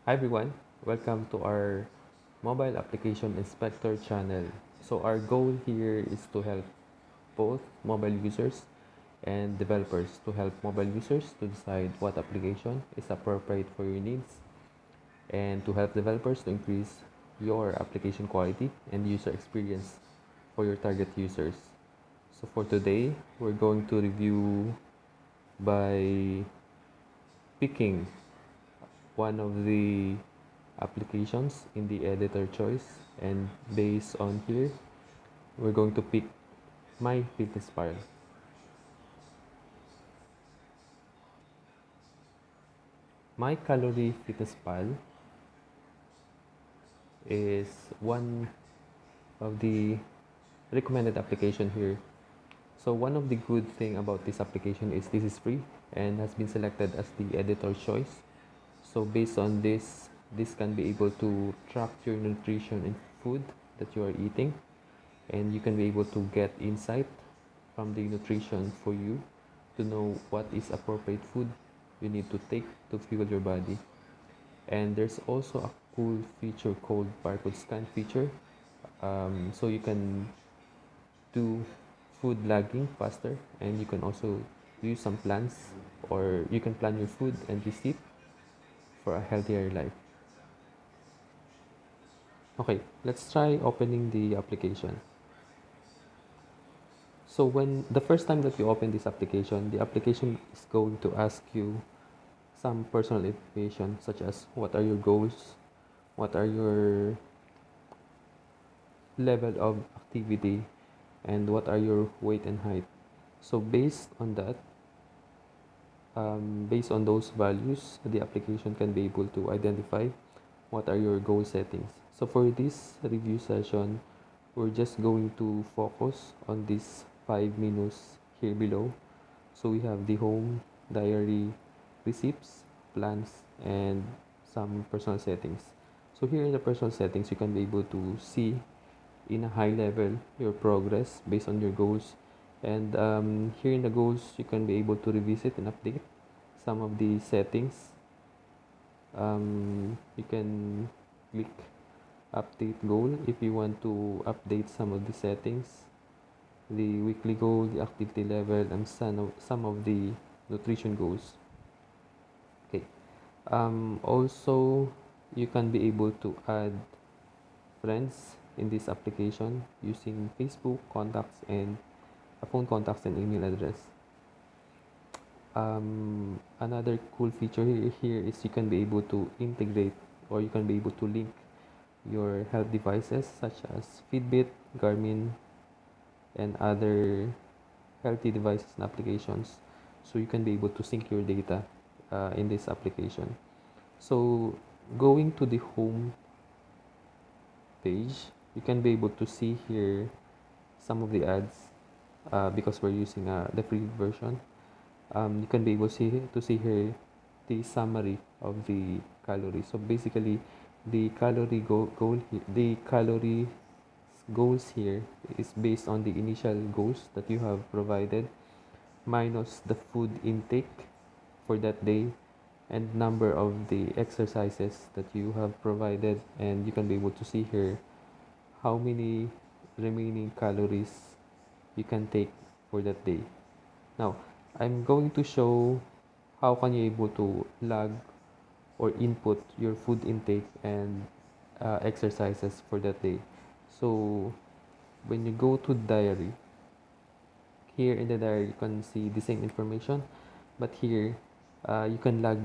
Hi everyone, welcome to our mobile application inspector channel. So our goal here is to help both mobile users and developers to help mobile users to decide what application is appropriate for your needs and to help developers to increase your application quality and user experience for your target users. So for today, we're going to review by picking one of the applications in the editor choice, and based on here we're going to pick MyFitnessPal. MyCalorie is one of the recommended application here. So one of the good thing about this application is this is free and has been selected as the editor choice. So based on this can be able to track your nutrition and food that you are eating, and you can be able to get insight from the nutrition for you to know what is appropriate food you need to take to fuel your body. And there's also a cool feature called barcode scan feature, so you can do food logging faster, and you can also use some plans, or you can plan your food and receipt for a healthier life. Okay, let's try opening the application. So when the first time that you open this application, the application is going to ask you some personal information such as what are your goals, what are your level of activity, and what are your weight and height. So based on those values, the application can be able to identify what are your goal settings. So for this review session, we're just going to focus on these 5 menus here below. So we have the home, diary, receipts, plans, and some personal settings. So here in the personal settings, you can be able to see in a high level your progress based on your goals. And here in the goals, you can be able to revisit and update some of the settings. You can click update goal if you want to update some of the settings, the weekly goal, the activity level, and some of the nutrition goals. Okay. Also, you can be able to add friends in this application using Facebook contacts and phone contacts and email address. Another cool feature here is you can be able to integrate, or you can be able to link your health devices such as Fitbit, Garmin, and other healthy devices and applications, so you can be able to sync your data in this application. So going to the home page, you can be able to see here some of the ads, because we're using the free version. You can be able to see here the summary of the calories. So basically, the calorie goals here is based on the initial goals that you have provided minus the food intake for that day and number of the exercises that you have provided, and you can be able to see here how many remaining calories you can take for that day. Now I'm going to show how can you able to log or input your food intake and exercises for that day. So when you go to diary, here in the diary you can see the same information, but here you can log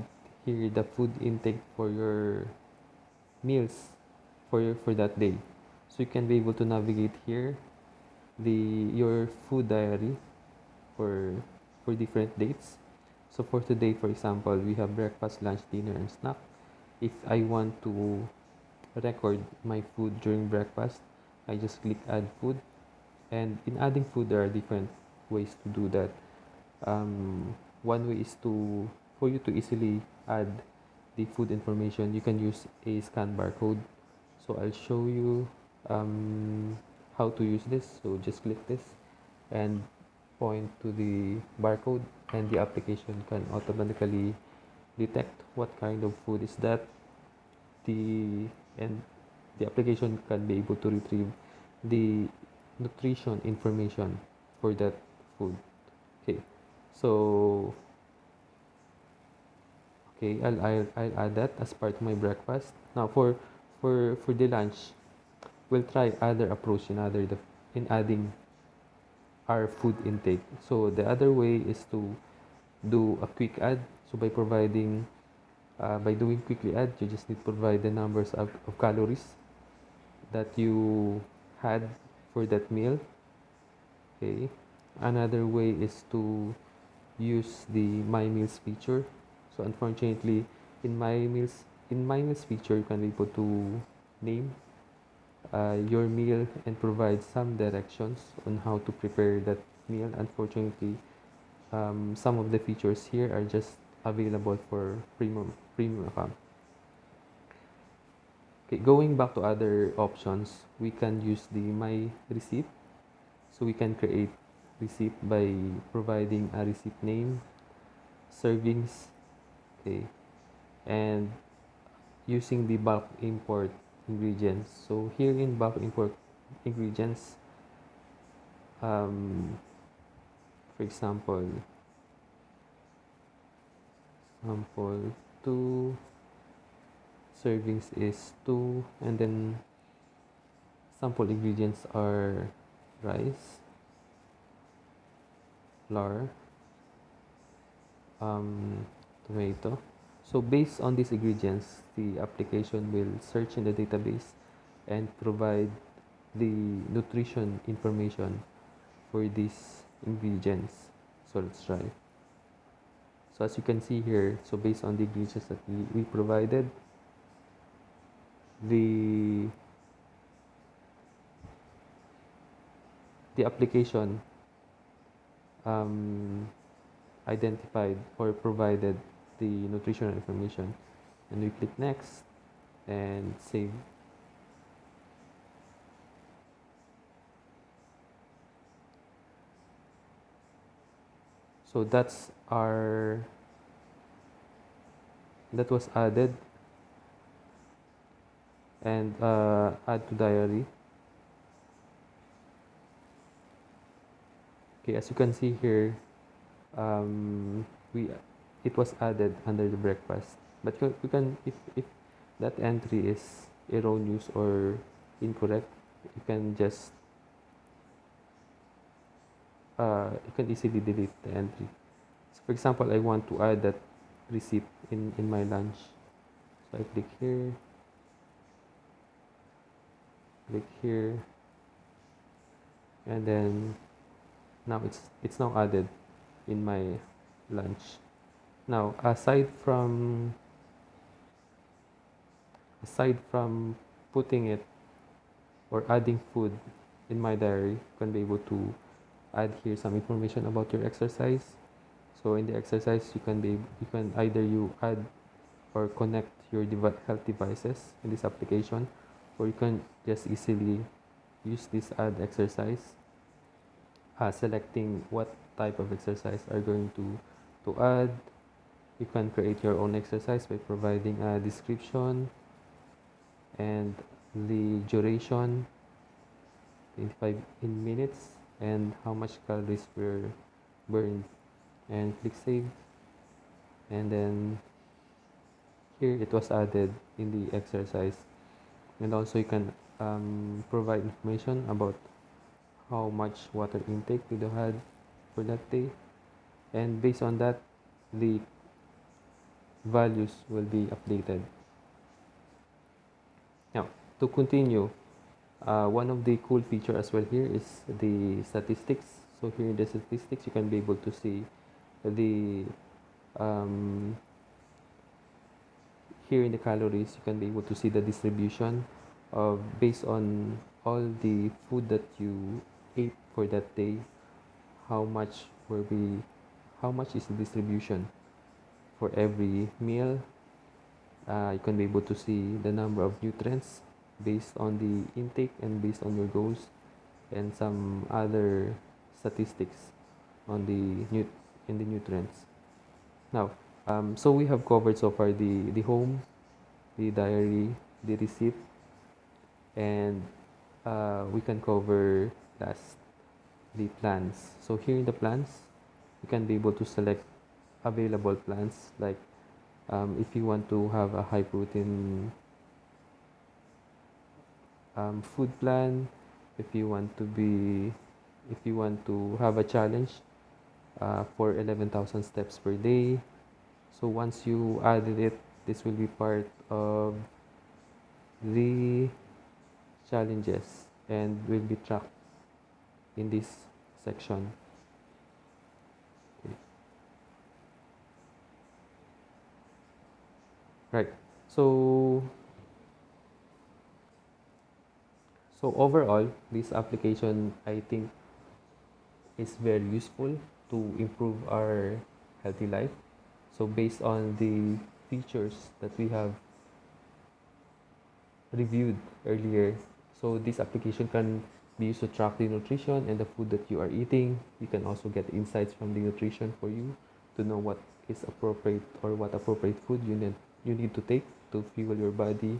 here the food intake for your meals for that day. So you can be able to navigate here your food diary for different dates. So for today, for example, we have breakfast, lunch, dinner, and snack. If I want to record my food during breakfast, I just click add food. And in adding food, there are different ways to do that. One way is for you to easily add the food information. You can use a scan barcode. So I'll show you how to use this. So just click this and point to the barcode, and the application can automatically detect what kind of food is that, the and the application can be able to retrieve the nutrition information for that food. Okay, so okay, I'll add that as part of my breakfast. Now for the lunch, we'll try other approach in adding our food intake. So the other way is to do a quick add. So by doing quickly add, you just need to provide the numbers of calories that you had for that meal. Okay. Another way is to use the My Meals feature. So unfortunately, in My Meals feature, you can be able to name your meal and provide some directions on how to prepare that meal. Unfortunately, some of the features here are just available for premium account. Okay, going back to other options, we can use the My Receipt. So we can create receipt by providing a receipt name, servings, okay, and using the bulk import ingredients. So here in bulk import ingredients, for example, sample 2, servings is 2, and then sample ingredients are rice, flour, tomato. So based on these ingredients, the application will search in the database and provide the nutrition information for these ingredients. So let's try. So as you can see here, so based on the ingredients that we provided, the application identified or provided the nutritional information, and we click next and save. So that was added, and add to diary. Okay, as you can see here, it was added under the breakfast, but you can, if that entry is erroneous or incorrect, you can just you can easily delete the entry. So for example, I want to add that receipt in my lunch, so I click here, and then now it's now added in my lunch. Now aside from putting it or adding food in my diary, you can be able to add here some information about your exercise. So in the exercise, you can either you add or connect your health devices in this application, or you can just easily use this add exercise, selecting what type of exercise are going to add. You can create your own exercise by providing a description and the duration, 25 in minutes, and how much calories were burned, and click save. And then here it was added in the exercise, and also you can provide information about how much water intake you had for that day, and based on that, the values will be updated. Now to continue, one of the cool feature as well here is the statistics. So here in the statistics, you can be able to see the here in the calories, you can be able to see the distribution of, based on all the food that you ate for that day, how much is the distribution for every meal. You can be able to see the number of nutrients based on the intake and based on your goals, and some other statistics on the nutrients. Now so we have covered so far the home, the diary, the receipt, and we can cover last the plans. So here in the plans, you can be able to select available plans, like if you want to have a high protein food plan, if you want to be if you want to have a challenge for 11,000 steps per day. So once you added it, this will be part of the challenges and will be tracked in this section. Okay. Right. So overall, this application, I think, is very useful to improve our healthy life. So based on the features that we have reviewed earlier, so this application can be used to track the nutrition and the food that you are eating. You can also get insights from the nutrition for you to know what is appropriate or what appropriate food you need to take to fuel your body.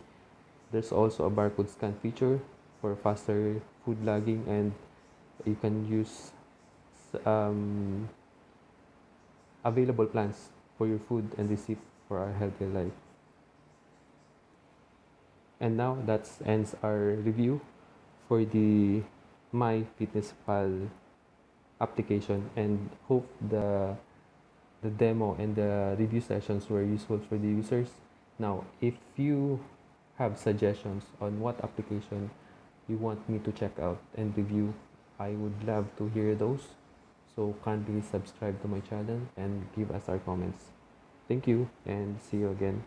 There's also a barcode scan feature for faster food logging, and you can use available plans for your food and receipt for a healthier life. And now that ends our review for the MyFitnessPal application, and hope the demo and the review sessions were useful for the users. Now, if you have suggestions on what application you want me to check out and review, I would love to hear those. So kindly subscribe to my channel and give us our comments. Thank you and see you again.